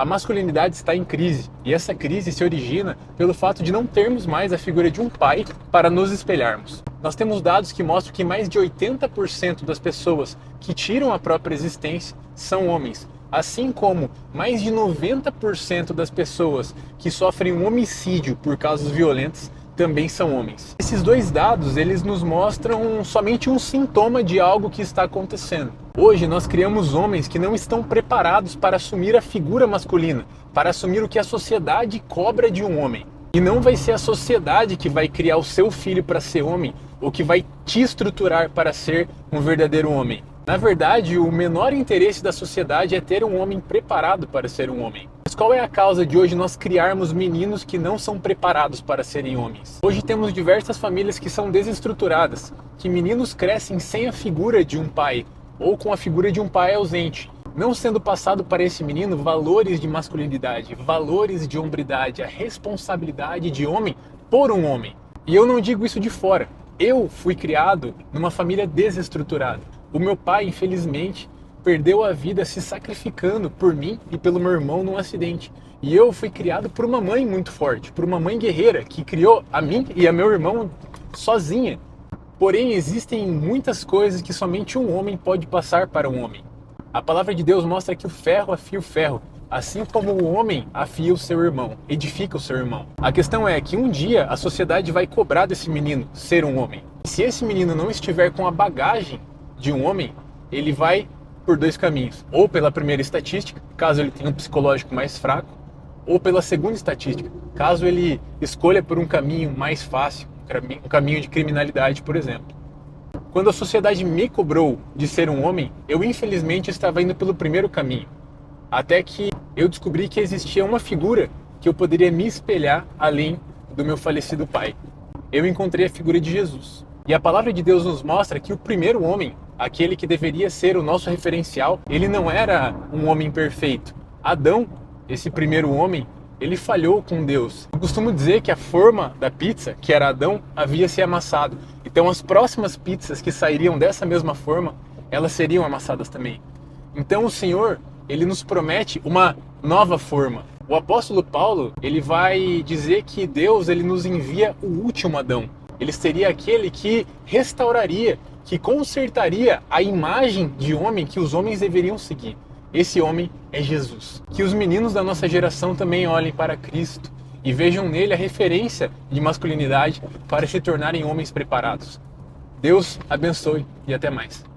A masculinidade está em crise, e essa crise se origina pelo fato de não termos mais a figura de um pai para nos espelharmos. Nós temos dados que mostram que mais de 80% das pessoas que tiram a própria existência são homens, assim como mais de 90% das pessoas que sofrem um homicídio por causas violentas também são homens. Esses dois dados, eles nos mostram somente um sintoma de algo que está acontecendo. Hoje nós criamos homens que não estão preparados para assumir a figura masculina, para assumir o que a sociedade cobra de um homem. E não vai ser a sociedade que vai criar o seu filho para ser homem, ou que vai te estruturar para ser um verdadeiro homem. Na verdade, o menor interesse da sociedade é ter um homem preparado para ser um homem. Mas qual é a causa de hoje nós criarmos meninos que não são preparados para serem homens? Hoje temos diversas famílias que são desestruturadas, que meninos crescem sem a figura de um pai, ou com a figura de um pai ausente, não sendo passado para esse menino valores de masculinidade, valores de hombridade, a responsabilidade de homem por um homem. E eu não digo isso de fora. Eu fui criado numa família desestruturada. O meu pai, infelizmente, perdeu a vida se sacrificando por mim e pelo meu irmão num acidente. E eu fui criado por uma mãe muito forte, por uma mãe guerreira que criou a mim e a meu irmão sozinha. Porém, existem muitas coisas que somente um homem pode passar para um homem. A palavra de Deus mostra que o ferro afia o ferro, assim como o homem afia o seu irmão, edifica o seu irmão. A questão é que um dia a sociedade vai cobrar desse menino ser um homem. Se esse menino não estiver com a bagagem de um homem, ele vai por dois caminhos. Ou pela primeira estatística, caso ele tenha um psicológico mais fraco, ou pela segunda estatística, caso ele escolha por um caminho mais fácil, um caminho de criminalidade, por exemplo. Quando a sociedade me cobrou de ser um homem, eu infelizmente estava indo pelo primeiro caminho. Até que eu descobri que existia uma figura que eu poderia me espelhar além do meu falecido pai. Eu encontrei a figura de Jesus. E a palavra de Deus nos mostra que o primeiro homem, aquele que deveria ser o nosso referencial, ele não era um homem perfeito. Adão, esse primeiro homem, ele falhou com Deus. Eu costumo dizer que a forma da pizza, que era Adão, havia se amassado. Então as próximas pizzas que sairiam dessa mesma forma, elas seriam amassadas também. Então o Senhor, ele nos promete uma nova forma. O apóstolo Paulo, ele vai dizer que Deus, ele nos envia o último Adão. Ele seria aquele que restauraria, que consertaria a imagem de homem que os homens deveriam seguir. Esse homem é Jesus. Que os meninos da nossa geração também olhem para Cristo e vejam nele a referência de masculinidade para se tornarem homens preparados. Deus abençoe e até mais.